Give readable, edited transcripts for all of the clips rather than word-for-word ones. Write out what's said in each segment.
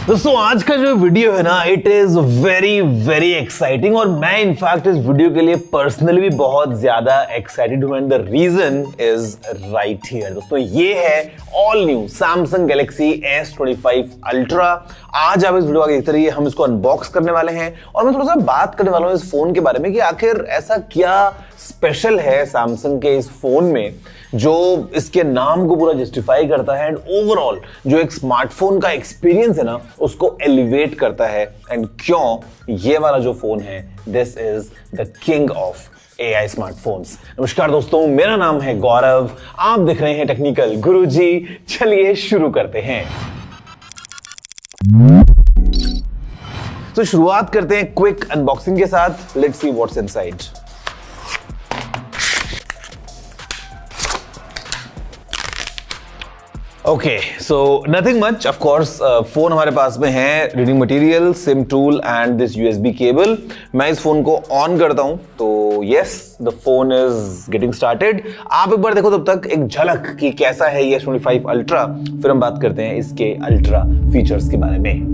दोस्तों आज का जो वीडियो है ना, it is very very exciting और मैं इनफैक्ट इस वीडियो के लिए पर्सनली भी बहुत ज्यादा एक्साइटेड हूं and the reason is right here. दोस्तों ये है all new Samsung Galaxy S25 ultra. आज आप इस वीडियो आगे देखते रहिए, हम इसको अनबॉक्स करने वाले हैं और मैं थोड़ा सा बात करने वाला हूं इस फोन के बारे में कि आखिर ऐसा क्या स्पेशल है सैमसंग के इस फोन में जो इसके नाम को पूरा जस्टिफाई करता है एंड ओवरऑल जो एक स्मार्टफोन का एक्सपीरियंस है ना उसको एलिवेट करता है। एंड क्यों ये वाला जो फोन है, this is the king of AI smartphones. नमस्कार दोस्तों, मेरा नाम है गौरव, आप देख रहे हैं टेक्निकल गुरुजी। चलिए शुरू करते हैं। तो शुरुआत करते हैं क्विक अनबॉक्सिंग के साथ। Let's see what's inside. Okay, so nothing much. Of course phone हमारे पास में है, reading material, SIM tool and this USB cable. मैं इस फोन को ऑन करता हूं तो yes, the phone is getting started. आप एक बार देखो तब तक एक झलक कि कैसा है ये S25 अल्ट्रा, फिर हम बात करते हैं इसके अल्ट्रा फीचर्स के बारे में।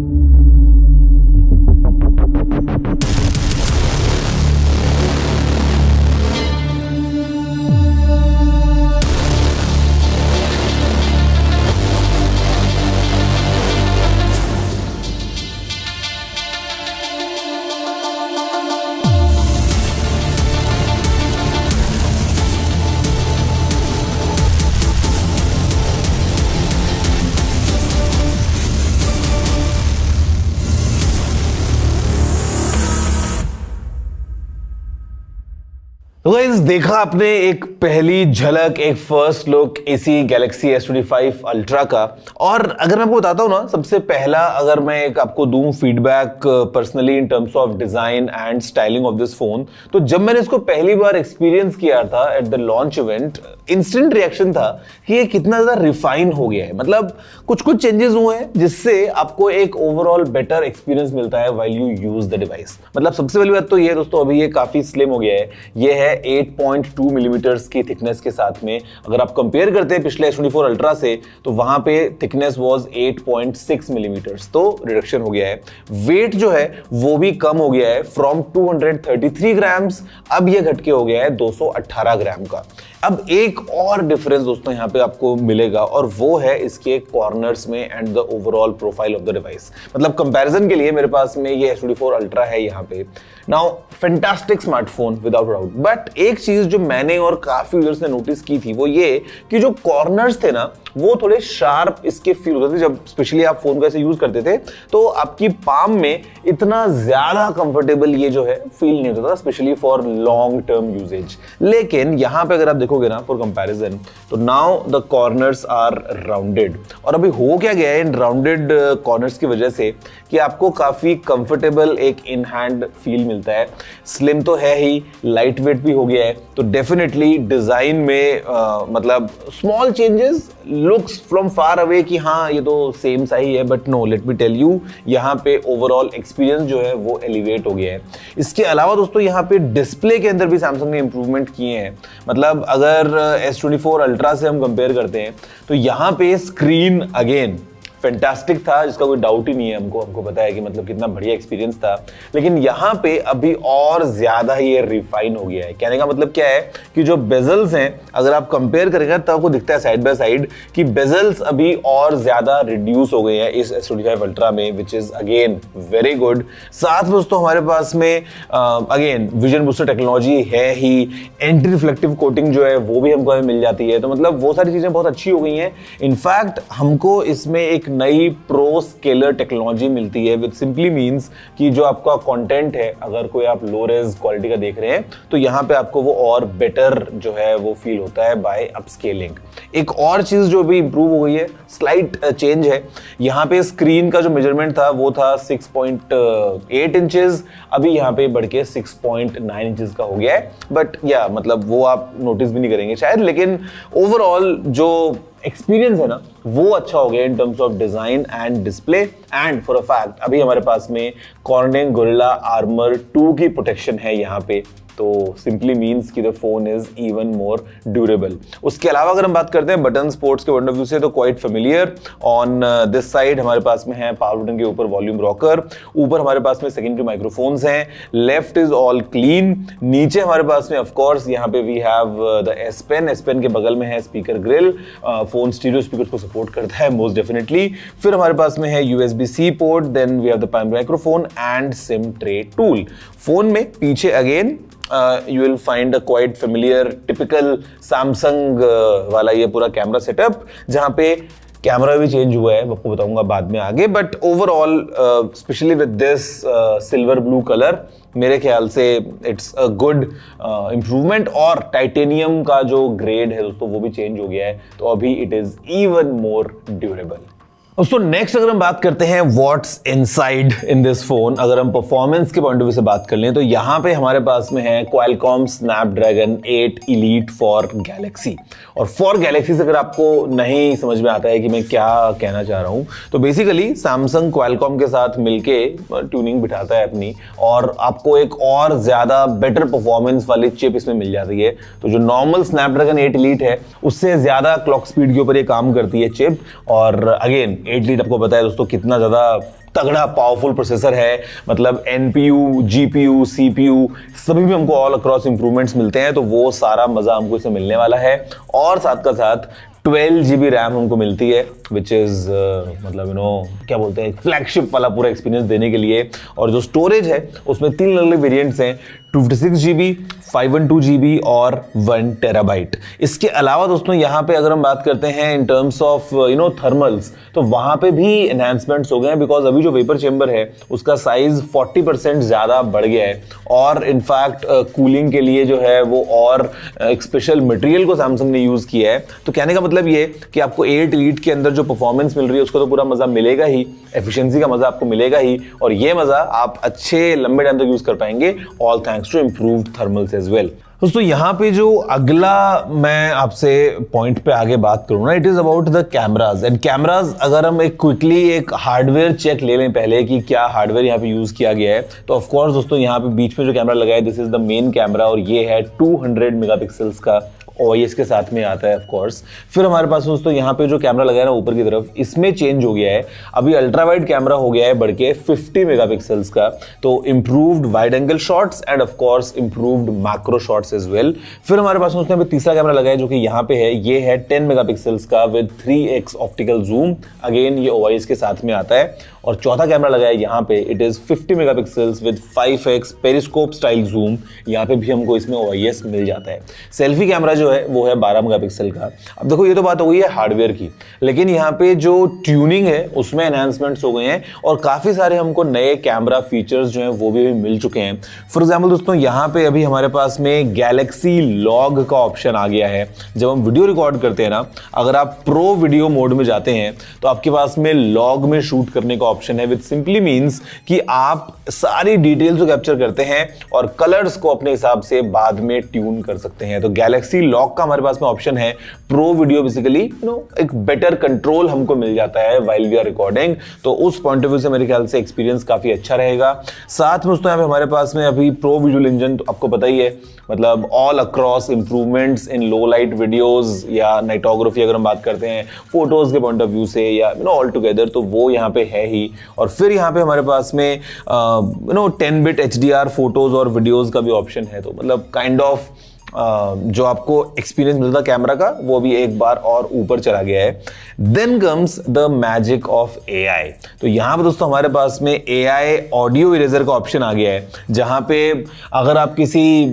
तो गाइस, देखा आपने एक पहली झलक, एक फर्स्ट लुक इसी गैलेक्सी S25 अल्ट्रा का। और अगर मैं आपको बताता हूं ना, सबसे पहला अगर मैं एक आपको दूं feedback personally in terms of design and styling of this phone, तो जब मैंने इसको पहली बार एक्सपीरियंस किया था at the launch event, instant reaction था कि ये कितना ज्यादा रिफाइन हो गया है। मतलब कुछ कुछ चेंजेस हुए हैं जिससे आपको एक ओवरऑल बेटर एक्सपीरियंस मिलता है while you use the device. मतलब सबसे पहली बात तो ये दोस्तों, अभी ये काफी स्लिम हो गया है। ये है 8.2 मिलीमीटर्स की थिकनेस के साथ में। अगर आप कंपेयर करते हैं पिछले S24 अल्ट्रा से, तो वहां पे थिकनेस वाज 8.6 मिलीमीटर्स, तो रिडक्शन हो गया है। वेट जो है वो भी कम हो गया है, फ्रॉम 233 ग्राम्स अब ये घट के हो गया है 218 ग्राम का। अब एक और डिफरेंस दोस्तों यहाँ पे आपको मिलेगा और वो है इसके कॉर्नर्स में and the overall profile of the device. मतलब कंपैरिजन के लिए मेरे पास में ये S24 अल्ट्रा है यहाँ पे। Now fantastic smartphone without doubt, but एक चीज जो मैंने और काफी यूजर्स ने नोटिस की थी वो ये कि जो कॉर्नर्स थे ना वो थोड़े शार्प इसके फील होते थे। जब स्पेशली आप फोन को ऐसे यूज करते थे तो आपकी पाम में इतना ज्यादा कंफर्टेबल ये जो है फील नहीं होता था, specially for long term usage. लेकिन यहाँ पे अगर आप देखोगे ना फॉर कंपैरिजन, तो now the corners are rounded. और अभी हो क्या गया है इन राउंडेड कॉर्नर्स की वजह से कि आपको काफी कंफर्टेबल एक इन हैंड फील मिलता है। स्लिम तो है ही, लाइट वेट भी हो गया है, तो डेफिनेटली डिजाइन में मतलब small changes looks from far away कि हाँ ये तो सेम सा ही है, but no, let me tell you, यहाँ पे ओवरऑल एक्सपीरियंस जो है वो एलिवेट हो गया है। इसके अलावा दोस्तों यहाँ पे डिस्प्ले के अंदर भी सैमसंग ने इंप्रूवमेंट किए हैं। मतलब अगर S24 अल्ट्रा से हम कंपेयर करते हैं तो यहाँ पे स्क्रीन अगेन फैंटास्टिक था, जिसका कोई डाउट ही नहीं है। हमको पता है कि मतलब कितना बढ़िया एक्सपीरियंस था, लेकिन यहाँ पे अभी और ज्यादा ये रिफाइन हो गया है। कहने का मतलब क्या है कि जो बेजल्स हैं, अगर आप कंपेयर करेंगे तब आपको दिखता है साइड बाय साइड कि बेजल्स अभी और ज्यादा रिड्यूस हो गए हैं इस S25 अल्ट्रा में, which is again very good. साथ में दोस्तों हमारे पास में अगेन विजन बूस्टर टेक्नोलॉजी है ही, एंटी रिफ्लेक्टिव कोटिंग जो है वो भी हमको मिल जाती है। तो मतलब वो सारी चीजें बहुत अच्छी हो गई हैं। इनफैक्ट हमको इसमें एक नई प्रो स्केलर टेक्नोलॉजी मिलती है, विच सिंपली मींस कि जो आपका कंटेंट है, अगर कोई आप लो रेज क्वालिटी का देख रहे हैं तो यहाँ पे आपको वो और बेटर जो है वो फील होता है बाय अपस्केलिंग। एक और चीज जो भी इंप्रूव हो गई है, स्लाइट चेंज है। यहाँ पे स्क्रीन का जो मेजरमेंट था वो था 6.8 इंचेस, अभी यहाँ पे बढ़ के 6.9 इंचेस का हो गया है। बट या मतलब वो आप नोटिस भी नहीं करेंगे शायद, लेकिन ओवरऑल जो एक्सपीरियंस है ना वो अच्छा हो गया in terms of design and display. And for a fact अभी हमारे पास में कॉर्निंग गोरिल्ला आर्मर 2 की प्रोटेक्शन है यहाँ पे, तो सिंपली मीन्स कि the phone is even more durable. उसके अलावा अगर हम बात करते हैं बटन स्पोर्ट्स के पॉइंट ऑफ व्यू से, तो quite familiar. On this side हमारे पास में है पावर बटन के ऊपर वॉल्यूम रॉकर, ऊपर हमारे पास में सेकेंडरी माइक्रोफोन्स हैं, लेफ्ट इज ऑल क्लीन। नीचे हमारे पास में ऑफ कोर्स यहाँ पे we have the S pen के बगल में है speaker grill, phone stereo speaker को सपोर्ट करता है मोस्ट डेफिनेटली। फिर हमारे पास में है USB-C port, then we have the primary microphone and SIM tray tool. Phone में पीछे again you will find a quite familiar typical Samsung वाला ये पूरा कैमरा सेटअप, जहाँ पे कैमरा भी चेंज हुआ है, आपको बताऊंगा बाद में आगे। But overall specially with this silver blue colour, मेरे ख्याल से इट्स अ गुड इम्प्रूवमेंट। और टाइटेनियम का जो ग्रेड है दोस्तों वो भी चेंज हो गया है, तो अभी it is even more durable. दोस्तों नेक्स्ट अगर हम बात करते हैं what's inside in this phone, अगर हम परफॉर्मेंस के पॉइंट ऑफ व्यू से बात कर लें तो यहाँ पे हमारे पास में है Qualcomm Snapdragon 8 Elite for Galaxy. और फॉर गैलेक्सी से अगर आपको नहीं समझ में आता है कि मैं क्या कहना चाह रहा हूँ, तो बेसिकली सैमसंग Qualcomm के साथ मिलके ट्यूनिंग बिठाता है अपनी, और आपको एक और ज्यादा बेटर परफॉर्मेंस वाली चिप इसमें मिल जाती है। तो जो नॉर्मल Snapdragon 8 Elite है उससे ज्यादा क्लॉक स्पीड के ऊपर ये काम करती है चिप। और अगेन 8 Elite आपको पता है दोस्तों कितना ज्यादा तगड़ा पावरफुल प्रोसेसर है, मतलब NPU, GPU, CPU सभी में हमको ऑल अक्रॉस इंप्रूवमेंट्स मिलते हैं, तो वो सारा मजा हमको इससे मिलने वाला है। और साथ का साथ 12 GB रैम हमको मिलती है, विच इज मतलब क्या बोलते हैं, फ्लैगशिप वाला पूरा एक्सपीरियंस देने के लिए। और जो स्टोरेज है उसमें 3 अलग अलग वेरिएंट्स हैं, 256 GB, 512 GB और 1 TB। इसके अलावा दोस्तों यहाँ पे अगर हम बात करते हैं इन टर्म्स ऑफ थर्मल्स, तो वहां पे भी एनहांसमेंट्स हो गए हैं, बिकॉज अभी जो वेपर चेंबर है उसका साइज 40% ज्यादा बढ़ गया है। और इनफैक्ट कूलिंग के लिए जो है वो और एक स्पेशल मटेरियल को सैमसंग ने यूज किया है। तो कहने का मतलब ये कि आपको 8 Elite के अंदर जो परफॉर्मेंस मिल रही है उसका तो पूरा मजा मिलेगा ही, एफिशिएंसी का मजा आपको मिलेगा ही, और ये मजा आप अच्छे लंबे टाइम तक यूज कर पाएंगे, all thanks to improved thermals as well. दोस्तों यहाँ पे जो अगला मैं आपसे पॉइंट पे आगे बात करूँ ना, it is about the cameras. And cameras अगर हम एक क्विकली एक हार्डवेयर चेक ले लें पहले कि क्या हार्डवेयर यहाँ पे यूज किया गया है, तो ऑफ कोर्स दोस्तों यहाँ पे बीच में जो कैमरा लगा है this is the main camera, और ये है 200 मेगापिक्सल्स का, OIS के साथ में आता है ऑफ कोर्स। फिर हमारे पास दोस्तों यहाँ पे जो कैमरा लगा है ना ऊपर की तरफ, इसमें चेंज हो गया है, अभी अल्ट्रा वाइड कैमरा हो गया है बढ़ के 50 मेगापिक्सल्स का, तो improved wide angle shots and of course improved macro shots as well. फिर हमारे पास दोस्तों तीसरा कैमरा लगा है जो कि यहाँ पे है, ये है 10 मेगापिक्सल्स का with 3x optical zoom, again ये OIS के साथ में आता है। और चौथा कैमरा लगा है यहाँ पे, it is 50 megapixels with 5x periscope style zoom, यहाँ पे भी हमको इसमें OIS मिल जाता है। सेल्फी कैमरा जो है वो है 12 मेगापिक्सल का। अब देखो ये तो बात हो गई है हार्डवेयर की, लेकिन यहाँ पे जो ट्यूनिंग है उसमें एनहांसमेंट्स हो गए हैं और काफी सारे हमको नए कैमरा फीचर्स जो हैं वो भी मिल चुके हैं। फॉर एग्जांपल दोस्तों यहाँ पे अभी हमारे पास में गैलेक्सी लॉग का ऑप्शन आ गया है। जब हम वीडियो रिकॉर्ड करते हैं ना, अगर आप प्रो वीडियो मोड में जाते हैं तो आपके पास में लॉग में शूट करने का ऑप्शन है, विच सिंपली मीन्स कि आप सारी डिटेल्स को कैप्चर करते हैं और कलर्स को अपने हिसाब से बाद में ट्यून कर सकते हैं। तो गैलेक्सी लॉग का हमारे पास में ऑप्शन है। प्रो वीडियो बेसिकली एक बेटर कंट्रोल हमको मिल जाता है व्हाइल वी आर रिकॉर्डिंग, तो उस पॉइंट ऑफ व्यू से मेरे ख्याल से एक्सपीरियंस काफी अच्छा रहेगा। साथ में दोस्तों यहाँ पे हमारे पास में अभी प्रो विजुअल इंजन, तो आपको पता ही है, मतलब ऑल अक्रॉस इंप्रूवमेंट्स इन लो लाइट वीडियोस या नाइटोग्राफी अगर हम बात करते हैं फोटोज के पॉइंट ऑफ व्यू से या ऑल टुगेदर, तो वो यहाँ पे है ही। और फिर यहाँ पे हमारे पास में 10 बिट HDR फोटोज और वीडियोस का भी ऑप्शन है। तो मतलब काइंड ऑफ जो आपको एक्सपीरियंस मिलता कैमरा का वो भी एक बार और ऊपर चला गया है। Then comes the magic of AI। तो यहां पर दोस्तों हमारे पास में AI ऑडियो इरेजर का ऑप्शन आ गया है, जहां पे अगर आप किसी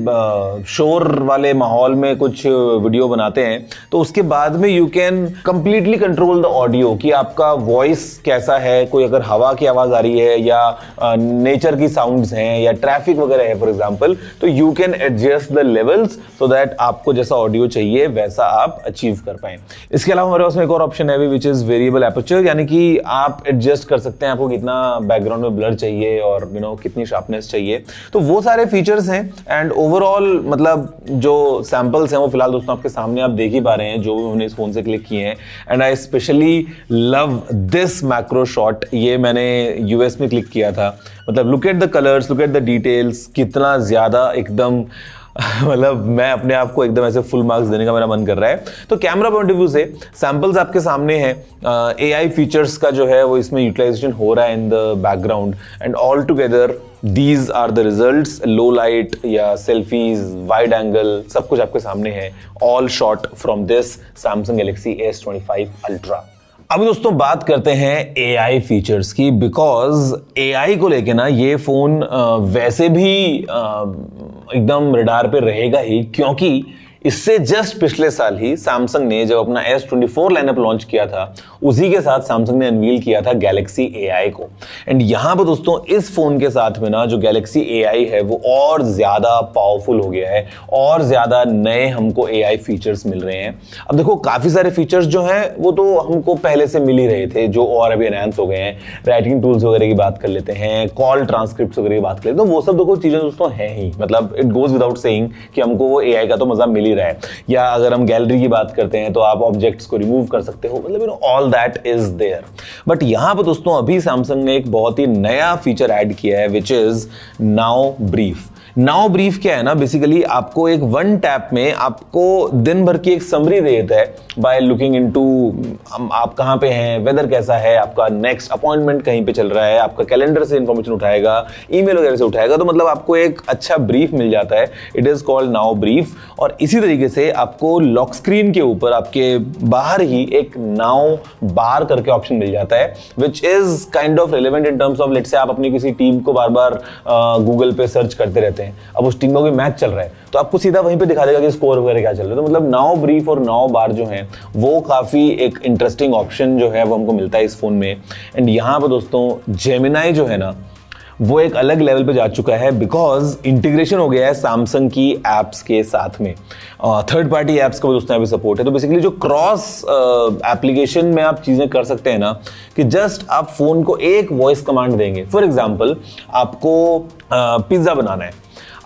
शोर वाले माहौल में कुछ वीडियो बनाते हैं तो उसके बाद में you can completely control the audio कि आपका वॉइस कैसा है, कोई अगर हवा की आवाज आ रही है या नेचर की साउंड्स हैं या ट्रैफिक वगैरह है फॉर एग्जांपल, तो you can adjust the levels so that आपको जैसा ऑडियो चाहिए वैसा आप अचीव कर पाएं। इसके अलावा हमारे पास में एक और ऑप्शन है विच इज वेरिएबल एपर्चर, यानी कि आप एडजस्ट कर सकते हैं आपको कितना बैकग्राउंड में ब्लर चाहिए और कितनी शार्पनेस चाहिए। तो वो सारे फीचर्स हैं एंड ओवरऑल मतलब जो सैंपल्स हैं वो फिलहाल दोस्तों आपके सामने आप देख ही पा रहे हैं जो भी हमने इस फोन से क्लिक किए हैं। And I specially love this macro shot, ये मैंने यूएस में क्लिक किया था। मतलब look at the colours, look at the details, कितना ज्यादा एकदम मतलब मैं अपने आप को एकदम ऐसे फुल मार्क्स देने का मेरा मन कर रहा है। तो कैमरा पॉइंट ऑफ व्यू से सैंपल्स आपके सामने हैं, AI फीचर्स का जो है वो इसमें यूटिलाइजेशन हो रहा है in the background, and all together these are the results. Low light या सेल्फीज, वाइड एंगल, सब कुछ आपके सामने है, all shot from this Samsung Galaxy S25 ultra. अभी दोस्तों बात करते हैं AI फीचर्स की, बिकॉज AI को लेके ना ये फोन वैसे भी एकदम रडार पे रहेगा ही, क्योंकि इससे जस्ट पिछले साल ही सैमसंग ने जब अपना S24 लाइनअप लॉन्च किया था, उसी के साथ सैमसंग ने अनवील किया था गैलेक्सी AI को। एंड यहां पर दोस्तों इस फोन के साथ में ना जो गैलेक्सी AI है वो और ज्यादा पावरफुल हो गया है, और ज्यादा नए हमको AI फीचर्स मिल रहे हैं। अब देखो काफी सारे फीचर्स जो हैं वो तो हमको पहले से मिल ही रहे थे, जो और अभी एनहांस हो गए हैं। राइटिंग टूल्स वगैरह की बात कर लेते हैं, कॉल ट्रांसक्रिप्ट वगैरह की बात कर लेते हैं, तो वो सब देखो चीजें दोस्तों हैं ही, मतलब इट गोज विदाउट सेइंग कि हमको वो AI का तो मजा मिल ही रहा है। या अगर हम गैलरी की बात करते हैं तो आप ऑब्जेक्ट्स को रिमूव कर सकते हो, मतलब all that is there. But यहां पर दोस्तों अभी सैमसंग ने एक बहुत ही नया फीचर ऐड किया है, which is now brief. Now brief क्या है ना, बेसिकली आपको एक वन टैप में आपको दिन भर की एक समरी दे देता है बाय लुकिंग इनटू आप कहां पे हैं, वेदर कैसा है, आपका नेक्स्ट अपॉइंटमेंट कहीं पे चल रहा है, आपका कैलेंडर से इंफॉर्मेशन उठाएगा, ईमेल वगैरह से उठाएगा, तो मतलब आपको एक अच्छा ब्रीफ मिल जाता है। It is called now brief. और इसी तरीके से आपको लॉक स्क्रीन के ऊपर आपके बाहर ही एक नाउ बार करके ऑप्शन मिल जाता है, which is kind of relevant in terms of, let's say आप अपनी किसी टीम को बार बार गूगल पे सर्च करते रहते हैं, अब उस टीम का कोई मैच चल रहा है तो आपको सीधा वहीं पे दिखा देगा कि स्कोर वगैरह क्या चल रहा है। तो मतलब नाउ ब्रीफ और नाउ बार जो है वो काफी एक इंटरेस्टिंग ऑप्शन जो है वो हमको मिलता है इस फोन में। एंड यहां पर दोस्तों जेमिनाई जो है ना वो एक अलग लेवल पे जा चुका है, बिकॉज इंटीग्रेशन हो गया है सैमसंग की एप्स के साथ में। थर्ड पार्टी एप्स का भी दोस्तों यहाँ पे सपोर्ट है। तो बेसिकली जो क्रॉस एप्लीकेशन में आप चीजें कर सकते हैं ना, कि जस्ट आप फोन को एक वॉइस कमांड देंगे। फॉर एग्जाम्पल आपको पिज्जा बनाना है,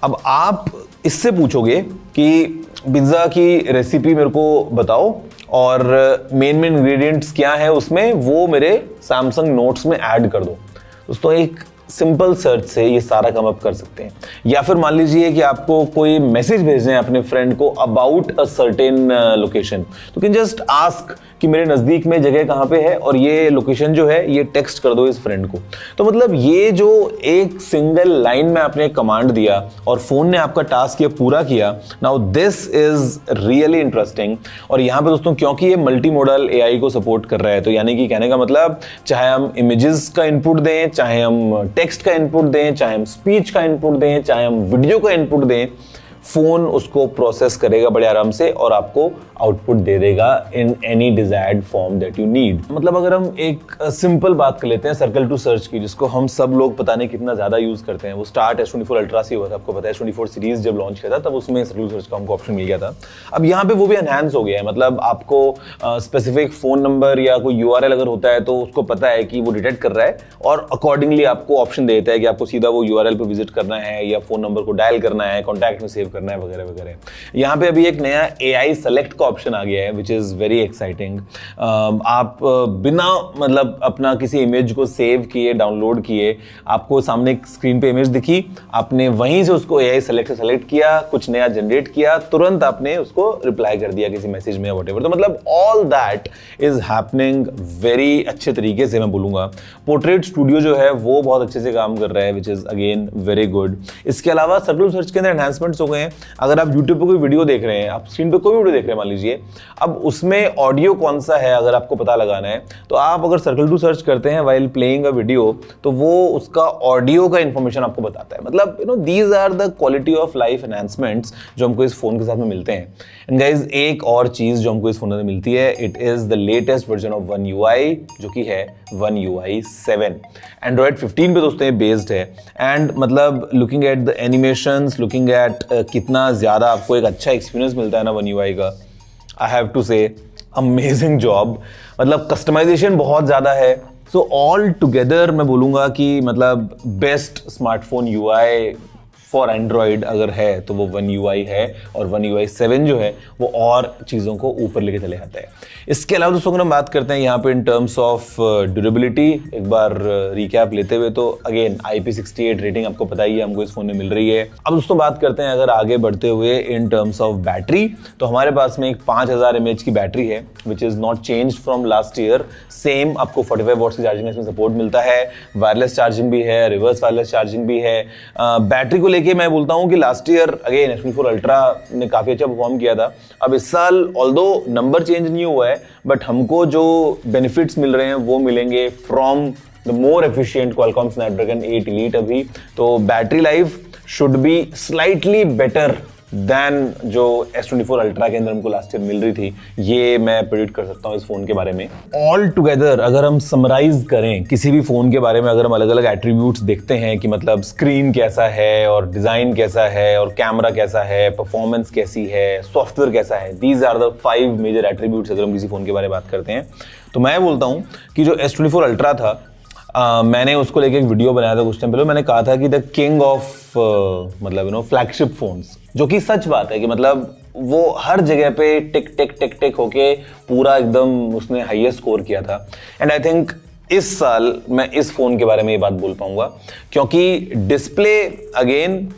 अब आप इससे पूछोगे कि पिज्जा की रेसिपी मेरे को बताओ और मेन इंग्रेडिएंट्स क्या है उसमें, वो मेरे सैमसंग नोट्स में ऐड कर दो। दोस्तों एक सिंपल सर्च से ये सारा काम आप कर सकते हैं। या फिर मान लीजिए कि आपको कोई मैसेज भेजना है अपने फ्रेंड को अबाउट अ सर्टेन लोकेशन, तो कैन जस्ट आस्क कि मेरे नजदीक में जगह कहां पे है और ये लोकेशन जो है ये टेक्स्ट कर दो इस फ्रेंड को। तो मतलब ये जो एक सिंगल लाइन में आपने एक कमांड दिया और फोन ने आपका टास्क ये पूरा किया, now this is really interesting. और यहां पे दोस्तों क्योंकि ये मल्टी मॉडल AI को सपोर्ट कर रहा है, तो यानी कि कहने का मतलब चाहे हम इमेजेस का इनपुट दें, चाहे हम टेक्स्ट का इनपुट दें, चाहे हम स्पीच का इनपुट दें, चाहे हम वीडियो का इनपुट दें, फोन उसको प्रोसेस करेगा बड़े आराम से और आपको आउटपुट दे देगा in any desired form that you need. मतलब अगर हम एक सिंपल बात कर लेते हैं सर्कल टू सर्च की, जिसको हम सब लोग पता नहीं कितना ज्यादा यूज करते हैं, वो स्टार्ट S24 अल्ट्रा से हुआ था। आपको पता है S24 सीरीज जब लॉन्च किया था तब उसमें सर्कल टू सर्च का हमको ऑप्शन मिल गया था। अब यहाँ पे वो भी एनहांस हो गया है, मतलब आपको स्पेसिफिक फोन नंबर या कोई URL अगर होता है तो उसको पता है कि वो डिटेक्ट कर रहा है और अकॉर्डिंगली आपको ऑप्शन देता है कि आपको सीधा वो URL पे विजिट करना है या फोन नंबर को डायल करना है, कॉन्टैक्ट में सेव करना है वगैरह वगैरह। यहाँ पे अभी एक नया AI सेलेक्ट का ऑप्शन आ गया है, विच इज वेरी एक्साइटिंग। आप बिना मतलब अपना किसी इमेज को सेव किए, डाउनलोड किए, आपको सामने स्क्रीन पे इमेज दिखी, आपने वहीं से उसको AI सेलेक्ट से सेलेक्ट किया, कुछ नया जनरेट किया, तुरंत आपने उसको रिप्लाई कर दिया किसी मैसेज में या व्हाटएवर। तो मतलब all that is happening very अच्छे तरीके से, मैं बोलूंगा। पोर्ट्रेट स्टूडियो जो है वो बहुत अच्छे से काम कर रहा है, which is again very good. इसके अलावा सर्कल सर्च के अंदर एनहांसमेंट्स हो गए हैं। अगर आप यूट्यूब पे कोई वीडियो देख रहे हैं, आप स्क्रीन पे कोई वीडियो देख रहे हैं मान लीजिए, अब उसमें ऑडियो कौन सा है अगर आपको पता लगाना है, तो आप अगर सर्कल टू सर्च करते हैं व्हाइल प्लेइंग अ वीडियो, तो वो उसका ऑडियो का इंफॉर्मेशन आपको बताता है। मतलब these are the quality of life enhancements जो हमको इस फोन के साथ में मिलते हैं। एंड गाइज एक और चीज जो हमको इस फोन में मिलती है, it is the latest version of One UI, जो कि है One UI 7। Android 15 पे दोस्तों ये बेस्ड है। एंड मतलब looking at the animations, looking at कितना ज्यादा आपको एक अच्छा एक्सपीरियंस मिलता है ना One UI का, आई हैव टू से अमेजिंग जॉब। मतलब कस्टमाइजेशन बहुत ज्यादा है। सो ऑल टुगेदर मैं बोलूंगा कि मतलब best smartphone UI for Android अगर है तो वो One UI है, और One UI 7 जो है वो और चीज़ों को ऊपर लेके चले आता है। इसके अलावा दोस्तों अगर हम बात करते हैं यहाँ पे इन टर्म्स ऑफ ड्यूरेबिलिटी, एक बार रिकैप लेते हुए, तो अगेन IP68 रेटिंग आपको पता ही है हमको इस फोन में मिल रही है। अब दोस्तों बात करते हैं अगर आगे बढ़ते हुए इन टर्म्स ऑफ बैटरी, तो हमारे पास में एक 5000 mAh की बैटरी है which is not change from last year. Same आपको 45 वॉट्स की चार्जिंग इसमें सपोर्ट मिलता है, वायरलेस चार्जिंग भी है, रिवर्स वायरलेस चार्जिंग भी है। बैटरी को लेके मैं बोलता हूँ कि last year again S24 ultra ने काफ़ी अच्छा परफॉर्म किया था। अब इस साल ऑल्दो नंबर चेंज नहीं हुआ है, बट हमको जो बेनिफिट्स मिल रहे हैं वो मिलेंगे from the more efficient Qualcomm Snapdragon 8 Elite अभी। तो battery life should be slightly better than जो S24 अल्ट्रा के अंदर हमको लास्ट ईयर मिल रही थी, ये मैं प्रेडिक्ट कर सकता हूँ इस फोन के बारे में। ऑल टुगेदर अगर हम समराइज करें किसी भी फोन के बारे में, अगर हम अलग अलग एट्रीब्यूट्स देखते हैं कि मतलब स्क्रीन कैसा है और डिजाइन कैसा है और कैमरा कैसा है, परफॉर्मेंस कैसी है, सॉफ्टवेयर कैसा है, these are the 5 major attributes अगर हम किसी फोन के बारे में बात करते हैं, तो मैं बोलता हूँ कि जो S24 अल्ट्रा था, मैंने उसको लेके एक वीडियो बनाया था कुछ टाइम पहले। मैंने कहा था कि द किंग ऑफ मतलब फ्लैगशिप फोन्स, जो कि सच बात है कि मतलब वो हर जगह पे टिक टिक टिक टिक होके पूरा एकदम उसने हाईएस्ट स्कोर किया था। एंड आई थिंक इस साल मैं इस फोन के बारे में ये बात बोल पाऊंगा, क्योंकि डिस्प्ले अगेन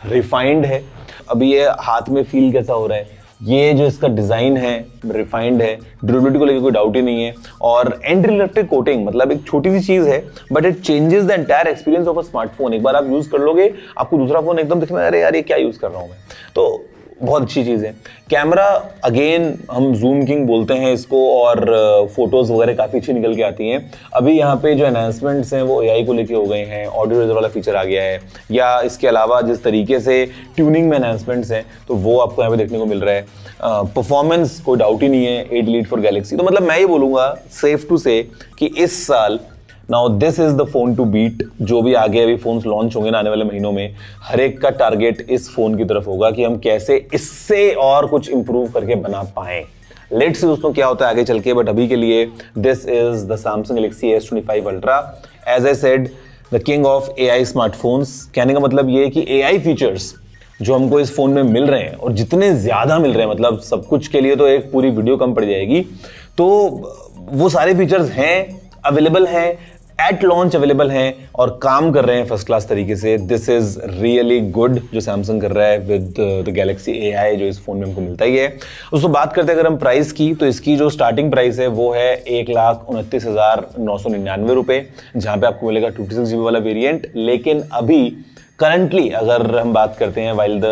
रिफाइंड है। अभी ये हाथ में फील कैसा हो रहा है, ये जो इसका डिजाइन है रिफाइंड है, ड्यूरेबिलिटी को लेकर कोई डाउट ही नहीं है। और एंटी इलेक्ट्रिक कोटिंग मतलब एक छोटी सी चीज है, but it changes the entire experience of a smartphone. एक बार आप यूज कर लोगे, आपको दूसरा फोन एकदम दिखने अरे यार ये क्या यूज कर रहा हूं मैं, तो बहुत अच्छी चीज है। कैमरा अगेन हम जूम किंग बोलते हैं इसको, और फोटोज वगैरह काफी अच्छी निकल के आती हैं। अभी यहाँ पे जो एनहांसमेंट्स हैं वो AI को लेके हो गए हैं, ऑडियो रेजर वाला फीचर आ गया है, या इसके अलावा जिस तरीके से ट्यूनिंग में एनहांसमेंट्स हैं तो वो आपको यहाँ पे देखने को मिल रहा है। परफॉर्मेंस कोई डाउट ही नहीं है 8 Elite फॉर गैलेक्सी। तो मतलब मैं ये बोलूंगा सेफ टू से कि इस साल now this is the phone to beat. जो भी आगे अभी फोन्स लॉन्च होंगे ना आने वाले महीनों में, हर एक का टारगेट इस फोन की तरफ होगा कि हम कैसे इससे और कुछ इंप्रूव करके बना पाए। लेट्स सी दोस्तों क्या होता है आगे चल के, बट अभी के लिए this is the Samsung Galaxy S25 Ultra, as I said the king of AI smartphones. कहने का मतलब ये है कि AI फीचर्स जो हमको इस फोन में मिल रहे हैं, और जितने ज्यादा मिल रहे हैं, मतलब सब कुछ के लिए तो एक पूरी वीडियो कम पड़ जाएगी, तो वो सारे फीचर्स हैं, अवेलेबल हैं, एट लॉन्च अवेलेबल हैं और काम कर रहे हैं फर्स्ट क्लास तरीके से। दिस इज रियली गुड जो सैमसंग कर रहा है विद द गैलेक्सी AI जो इस फोन में हमको मिलता ही है। उसको बात करते हैं अगर हम प्राइस की, तो इसकी जो स्टार्टिंग प्राइस है वो है 1,29,999 रुपए, जहां पे आपको मिलेगा 56 GB वाला वेरिएंट। लेकिन अभी करंटली अगर हम बात करते हैं while the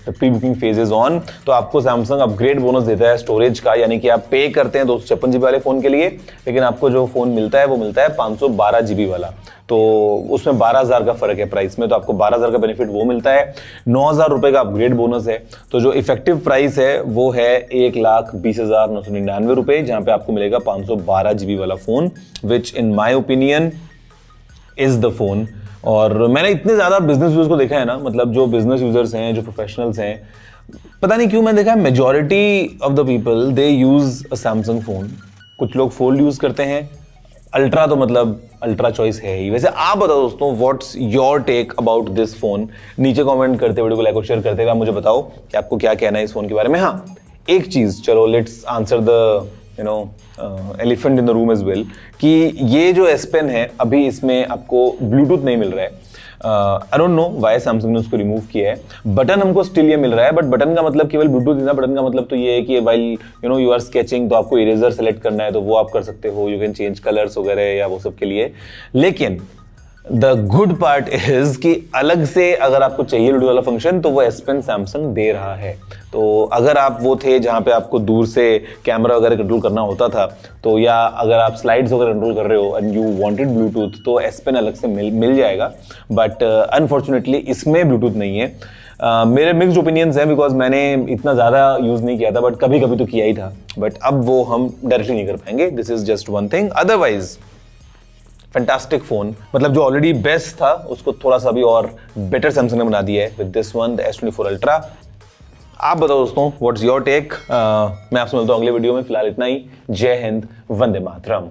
pre booking phase is on, तो आपको सैमसंग अपग्रेड बोनस देता है स्टोरेज का, यानी कि आप पे करते हैं 256 GB वाले फोन के लिए, लेकिन आपको जो फोन मिलता है वो मिलता है 512 GB वाला। तो उसमें 12,000 का फर्क है प्राइस में, तो आपको 12,000 का बेनिफिट वो मिलता है, 9,000 रुपए का अपग्रेड बोनस है। तो जो इफेक्टिव प्राइस है वो है 1,20,999 रुपए, जहां पे आपको मिलेगा 512 GB वाला phone, which in my opinion is the phone. और मैंने इतने ज़्यादा बिजनेस यूजर्स को देखा है ना, मतलब जो बिजनेस यूजर्स हैं, जो प्रोफेशनल्स हैं, पता नहीं क्यों मैंने देखा है majority of the people they use a Samsung phone. कुछ लोग फोल्ड यूज करते हैं, अल्ट्रा तो मतलब अल्ट्रा चॉइस है ही। वैसे आप बताओ दोस्तों, what's your take about this phone? नीचे कमेंट करते, वीडियो को लाइक और शेयर करते हुए मुझे बताओ कि आपको क्या कहना है इस फोन के बारे में। हाँ, एक चीज, चलो let's answer the elephant in the room as well, कि ये जो S Pen है अभी इसमें आपको ब्लूटूथ नहीं मिल रहा है। I don't know why Samsung ने उसको रिमूव किया है। बटन हमको स्टिल ये मिल रहा है, बट बटन का मतलब केवल ब्लूटूथ नहीं था। बटन का मतलब तो ये है कि वाइल यू आर स्केचिंग, तो आपको इरेजर सेलेक्ट करना है तो वो आप कर सकते हो, यू कैन चेंज कलर्स वगैरह या वो सब के लिए। लेकिन द गुड पार्ट इज कि अलग से अगर आपको चाहिए ब्लूटूथ वाला फंक्शन, तो वो S Pen सैमसंग दे रहा है। तो अगर आप वो थे जहां पे आपको दूर से कैमरा वगैरह कंट्रोल करना होता था, तो या अगर आप स्लाइड्स वगैरह कंट्रोल कर रहे हो एंड यू वांटेड ब्लूटूथ, तो S Pen अलग से मिल जाएगा। बट अनफॉर्चुनेटली इसमें ब्लूटूथ नहीं है। मेरे मिक्स्ड ओपिनियंस हैं, बिकॉज मैंने इतना ज़्यादा यूज़ नहीं किया था, बट कभी कभी तो किया ही था। बट अब वो हम डायरेक्टली नहीं कर पाएंगे। This is just one thing, otherwise fantastic phone. मतलब जो ऑलरेडी बेस्ट था उसको थोड़ा सा भी और बेटर सैमसंग ने बना दिया है with this one, the S24 ultra. आप बताओ दोस्तों, व्हाट्स योर टेक? मैं आपसे मिलता हूं अगले वीडियो में। फिलहाल इतना ही। जय हिंद, वंदे मातरम।